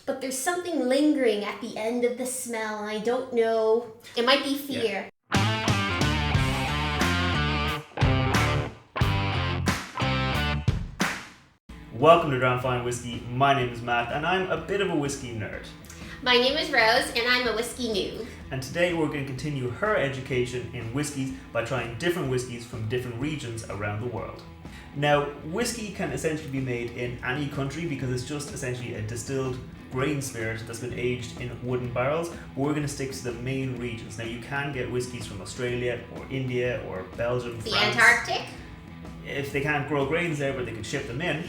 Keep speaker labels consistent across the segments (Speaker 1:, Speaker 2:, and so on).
Speaker 1: but there's something lingering at the end of the smell, and I don't know. It might be fear.
Speaker 2: Yeah. Welcome to Dram Fine Whiskey. My name is Matt, and I'm a bit of a whiskey nerd.
Speaker 1: My name is Rose, and I'm a whiskey noob.
Speaker 2: And today we're going to continue her education in whiskeys by trying different whiskeys from different regions around the world. Now, whiskey can essentially be made in any country because it's just essentially a distilled grain spirit that's been aged in wooden barrels, but we're going to stick to the main regions. Now, you can get whiskeys from Australia or India or Belgium,
Speaker 1: The
Speaker 2: France.
Speaker 1: Antarctic?
Speaker 2: If they can't grow grains there, but they can ship them in.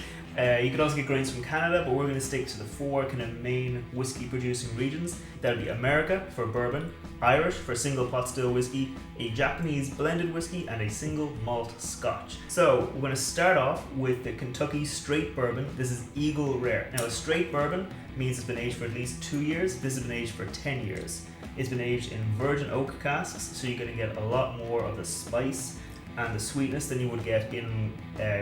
Speaker 2: You could also get grains from Canada, but we're going to stick to the four kind of main whiskey producing regions. That would be America for bourbon, Irish for single pot still whiskey, a Japanese blended whiskey, and a single malt Scotch. So we're going to start off with the Kentucky straight bourbon. This is Eagle Rare. Now, a straight bourbon means it's been aged for at least 2 years. This has been aged for 10 years. It's been aged in virgin oak casks, so you're going to get a lot more of the spice and the sweetness than you would get in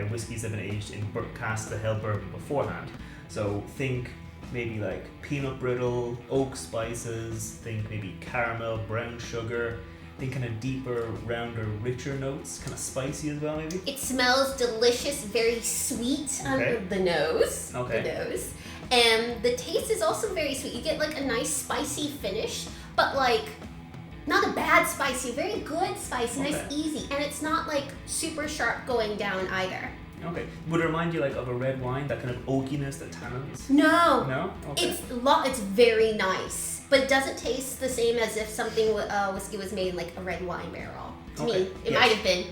Speaker 2: whiskies that have been aged in casks that held bourbon beforehand. So think maybe like peanut brittle, oak spices, think maybe caramel, brown sugar, think kind of deeper, rounder, richer notes, kind of spicy as well maybe.
Speaker 1: It smells delicious, very sweet under the nose.
Speaker 2: Okay.
Speaker 1: The nose. And the taste is also very sweet. You get like a nice spicy finish, but like not a bad spicy, very good spicy, nice, easy. And it's not like super sharp going down either.
Speaker 2: Okay. Would it remind you like of a red wine, that kind of oakiness, the tannins?
Speaker 1: No.
Speaker 2: No? Okay.
Speaker 1: It's very nice, but it doesn't taste the same as if something whiskey was made in like a red wine barrel. To me, it might have been.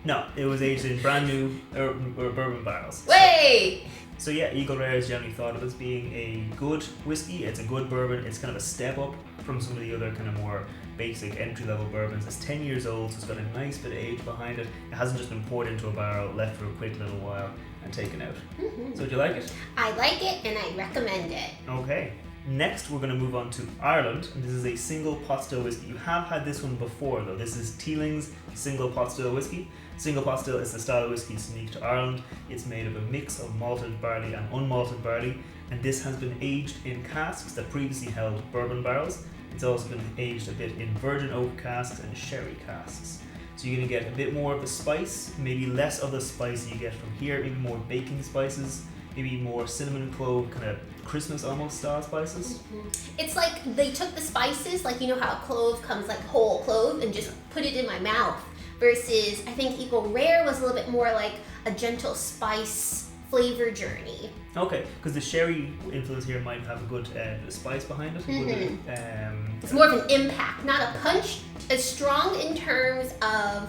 Speaker 2: No, it was aged in brand new or bourbon barrels.
Speaker 1: Wait!
Speaker 2: So yeah, Eagle Rare is generally thought of as being a good whiskey. It's a good bourbon. It's kind of a step up from some of the other kind of more basic entry-level bourbons. It's 10 years old, so it's got a nice bit of age behind it. It hasn't just been poured into a barrel, left for a quick little while, and taken out.
Speaker 1: Mm-hmm.
Speaker 2: So do you like it?
Speaker 1: I like it, and I recommend it.
Speaker 2: Okay. Next, we're going to move on to Ireland, and this is a single pot still whiskey. You have had this one before, though. This is Teeling's single pot still whiskey. Single pot still is the style of whiskey that's unique to Ireland. It's made of a mix of malted barley and unmalted barley, and this has been aged in casks that previously held bourbon barrels. It's also been aged a bit in virgin oak casks and sherry casks. So you're going to get a bit more of the spice, maybe less of the spice you get from here, maybe more baking spices, maybe more cinnamon and clove, kind of Christmas almost style spices.
Speaker 1: Mm-hmm. It's like they took the spices, like you know how a clove comes like whole clove, and just put it in my mouth. Versus, I think Eagle Rare was a little bit more like a gentle spice flavor journey.
Speaker 2: Okay, because the sherry influence here might have a good spice behind it.
Speaker 1: Mm-hmm. It's more of an impact, not a punch. As strong in terms of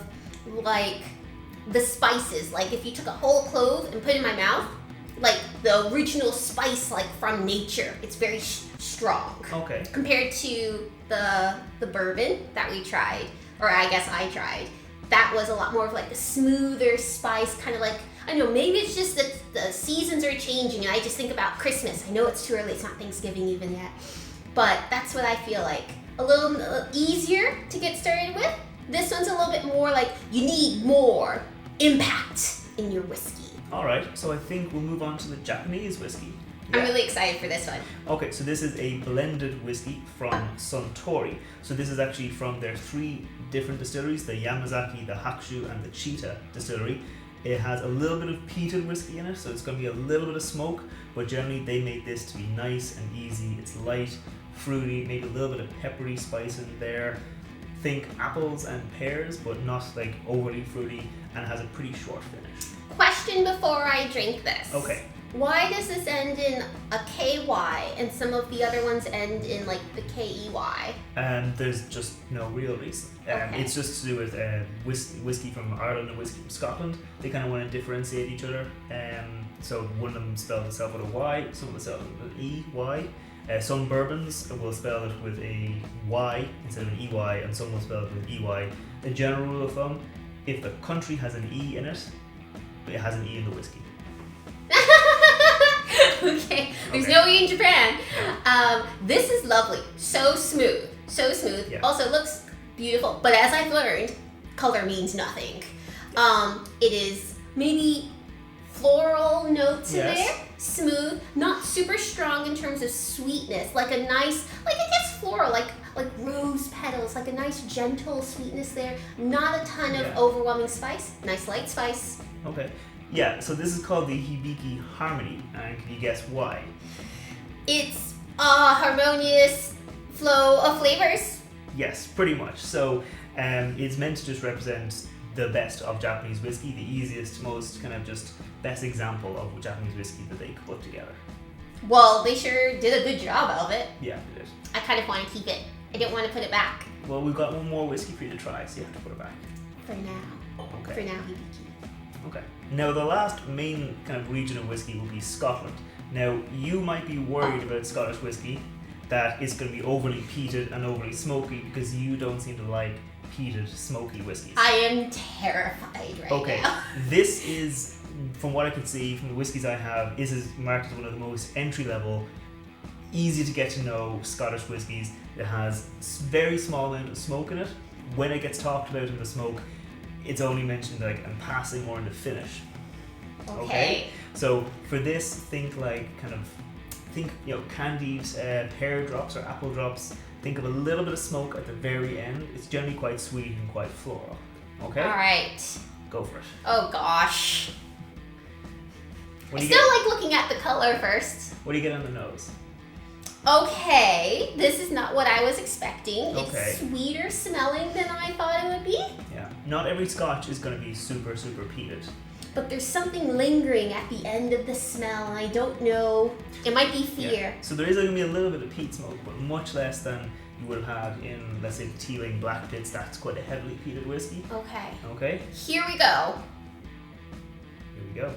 Speaker 1: like the spices. Like if you took a whole clove and put it in my mouth, like the original spice, like from nature, it's very strong.
Speaker 2: Okay.
Speaker 1: Compared to the bourbon that we tried, or I guess I tried. That was a lot more of like a smoother spice, kind of like, I don't know, maybe it's just that the seasons are changing and I just think about Christmas. I know it's too early, it's not Thanksgiving even yet. But that's what I feel like. A little easier to get started with. This one's a little bit more like you need more impact in your whiskey.
Speaker 2: Alright, so I think we'll move on to the Japanese whiskey.
Speaker 1: I'm really excited for this one.
Speaker 2: Okay, so this is a blended whiskey from Suntory. So this is actually from their 3 different distilleries, the Yamazaki, the Hakushu, and the Chita distillery. It has a little bit of peated whiskey in it, so it's going to be a little bit of smoke, but generally they make this to be nice and easy. It's light, fruity, maybe a little bit of peppery spice in there. Think apples and pears, but not like overly fruity, and it has a pretty short finish.
Speaker 1: Question before I drink this.
Speaker 2: Okay.
Speaker 1: Why does this end in a KY and some of the other ones end in like the KEY?
Speaker 2: There's just no real reason.
Speaker 1: Okay.
Speaker 2: It's just to do with whiskey from Ireland and whiskey from Scotland. They kind of want to differentiate each other. So one of them spelled itself with a Y, some of them spelled it with an EY. Some bourbons will spell it with a Y instead of an EY, and some will spell it with EY. The general rule of thumb, if the country has an E in it, it has an E in the whiskey.
Speaker 1: Okay, there's no E in Japan. This is lovely, so smooth.
Speaker 2: Yeah.
Speaker 1: Also looks beautiful, but as I've learned, color means nothing. It is maybe floral notes in
Speaker 2: Yes.
Speaker 1: there. Smooth, not super strong in terms of sweetness. Like a nice, like I guess floral, like rose petals, like a nice gentle sweetness there. Not a ton of
Speaker 2: Yeah.
Speaker 1: overwhelming spice. Nice light spice.
Speaker 2: Okay. Yeah, so this is called the Hibiki Harmony, and can you guess why?
Speaker 1: It's a harmonious flow of flavors.
Speaker 2: Yes, pretty much. So it's meant to just represent the best of Japanese whiskey, the easiest, most kind of just best example of Japanese whiskey that they could put together.
Speaker 1: Well, they sure did a good job of it.
Speaker 2: Yeah, it is.
Speaker 1: I kind of want to keep it. I didn't want to put it back.
Speaker 2: Well, we've got one more whiskey for you to try, so you have to put it back.
Speaker 1: For now.
Speaker 2: Okay.
Speaker 1: For now, Hibiki.
Speaker 2: Okay. Now, the last main kind of region of whiskey will be Scotland. Now, you might be worried about Scottish whiskey that it's going to be overly peated and overly smoky because you don't seem to like peated, smoky whiskies.
Speaker 1: I am terrified right now.
Speaker 2: This is, from what I can see from the whiskies I have, this is marked as one of the most entry-level, easy to get to know Scottish whiskies. It has very small amount of smoke in it. When it gets talked about in the smoke, it's only mentioned like in passing or in the finish.
Speaker 1: Okay.
Speaker 2: So for this, think candied pear drops or apple drops. Think of a little bit of smoke at the very end. It's generally quite sweet and quite floral. Okay.
Speaker 1: All right.
Speaker 2: Go for it.
Speaker 1: Oh gosh.
Speaker 2: What
Speaker 1: I
Speaker 2: do you
Speaker 1: still like looking at the color first.
Speaker 2: What do you get on the nose?
Speaker 1: Okay, this is not what I was expecting.
Speaker 2: Okay.
Speaker 1: It's sweeter smelling than I thought it would be.
Speaker 2: Yeah. Not every Scotch is going to be super, super peated.
Speaker 1: But there's something lingering at the end of the smell, and I don't know. It might be fear.
Speaker 2: Yeah. So there is going to be a little bit of peat smoke, but much less than you would have had in, let's say, the Teeling Black Pits. That's quite a heavily peated whiskey.
Speaker 1: Okay.
Speaker 2: Okay.
Speaker 1: Here we go.
Speaker 2: Here we go.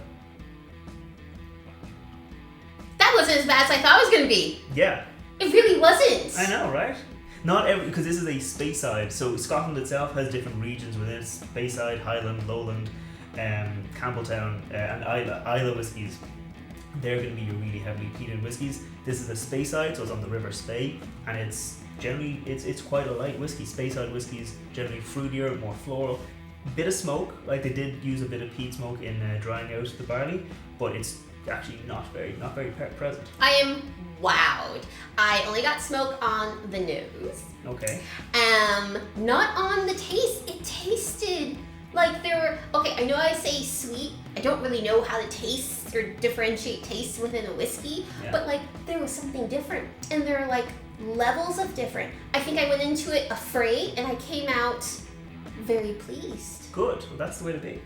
Speaker 1: That wasn't as bad as I thought it was going to be.
Speaker 2: Yeah.
Speaker 1: It really wasn't.
Speaker 2: I know, right? Not every, because this is a Speyside, so Scotland itself has different regions within it. Speyside, Highland, Lowland, Campbelltown, and Isla whiskies. They're going to be your really heavily peated whiskies. This is a Speyside, so it's on the River Spey, and it's generally it's quite a light whiskey. Speyside whiskies generally fruitier, more floral, bit of smoke. Like they did use a bit of peat smoke in drying out the barley, but it's actually not very present.
Speaker 1: I am wowed. I only got smoke on the nose.
Speaker 2: Okay.
Speaker 1: Not on the taste. It tasted like there were, okay, I know I say sweet. I don't really know how to taste or differentiate tastes within a whiskey, but like there was something different. And there are like levels of different. I think I went into it afraid and I came out very pleased.
Speaker 2: Good. Well, that's the way to be.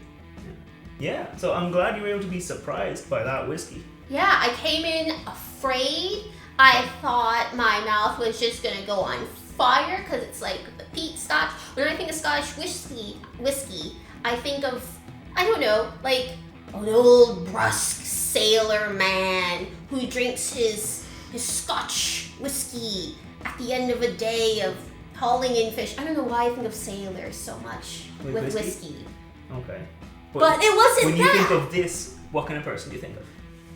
Speaker 2: Yeah. So I'm glad you were able to be surprised by that whiskey.
Speaker 1: Yeah, I came in afraid. I thought my mouth was just gonna go on fire because it's like the peat Scotch. When I think of Scottish whiskey, I think of, I don't know, like an old brusque sailor man who drinks his Scotch whiskey at the end of a day of hauling in fish. I don't know why I think of sailors so much with whiskey.
Speaker 2: Okay.
Speaker 1: But it wasn't
Speaker 2: when
Speaker 1: that.
Speaker 2: you think of this, what kind of person do you think of?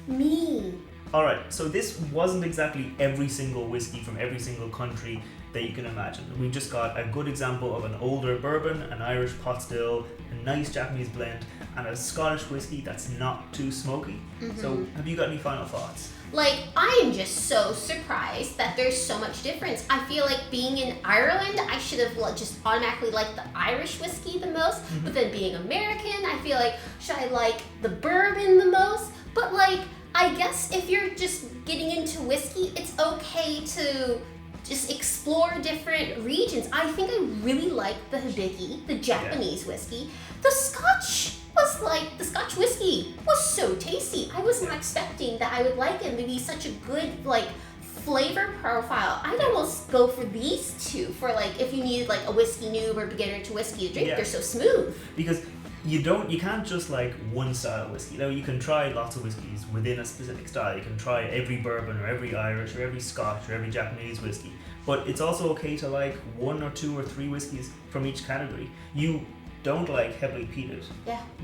Speaker 1: Me.
Speaker 2: Alright, so this wasn't exactly every single whiskey from every single country that you can imagine. We've just got a good example of an older bourbon, an Irish pot still, a nice Japanese blend, and a Scottish whiskey that's not too smoky. So have you got any final thoughts?
Speaker 1: Like, I am just so surprised that there's so much difference. I feel like being in Ireland, I should have just automatically liked the Irish whiskey the most. But then being American, I feel like, should I like the bourbon the most? But like, I guess if you're just getting into whiskey, it's okay to just explore different regions. I think I really like the Hibiki, the Japanese whiskey. The Scotch was like, the Scotch whiskey was so tasty. I was not expecting that I would like it to be such a good like flavor profile. I'd almost go for these two for like if you needed like a whiskey noob or beginner to whiskey to drink. They're so smooth.
Speaker 2: Because you can't just like one style of whiskey. Now you can try lots of whiskeys within a specific style. You can try every bourbon or every Irish or every Scotch or every Japanese whiskey. But it's also okay to like one or two or three whiskeys from each category. You don't like heavily peated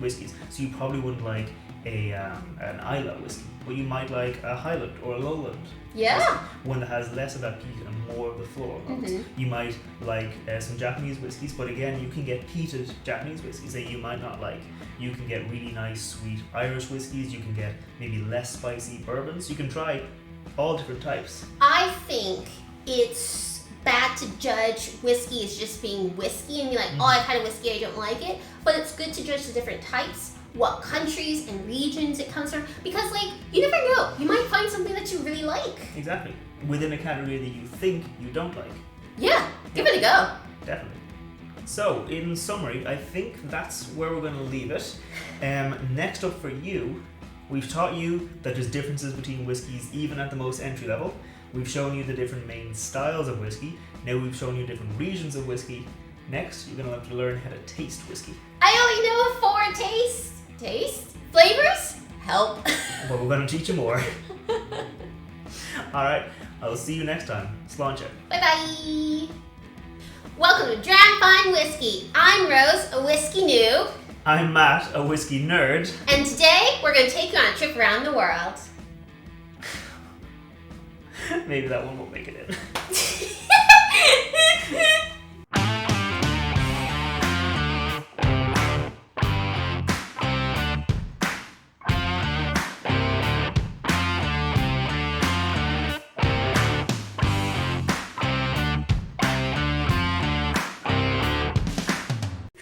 Speaker 2: whiskeys, so you probably wouldn't like an Islay whiskey, but you might like a Highland or a Lowland.
Speaker 1: Yeah.
Speaker 2: One that has less of that peat and more of the floral notes. You might like some Japanese whiskies, but again, you can get peated Japanese whiskies that you might not like. You can get really nice, sweet Irish whiskies. You can get maybe less spicy bourbons. You can try all different types.
Speaker 1: I think it's bad to judge whiskey as just being whiskey and be like, oh, I've had a whiskey, I don't like it. But it's good to judge the different types, what countries and regions it comes from, because like you never know, you might find something that you really like.
Speaker 2: Exactly. Within a category that you think you don't like.
Speaker 1: Yeah, give it a go.
Speaker 2: Definitely. So, in summary, I think that's where we're going to leave it. Next up for you, we've taught you that there's differences between whiskies even at the most entry level. We've shown you the different main styles of whiskey. Now we've shown you different regions of whiskey. Next, you're going to have to learn how to taste whiskey.
Speaker 1: I only know 4 tastes. Taste? Flavors? Help.
Speaker 2: But we're going to teach you more. Alright, I'll see you next time. Sláinte.
Speaker 1: Bye bye. Welcome to Dram Fine Whiskey. I'm Rose, a whiskey noob.
Speaker 2: I'm Matt, a whiskey nerd.
Speaker 1: And today, we're going to take you on a trip around the world.
Speaker 2: Maybe that one won't make it in.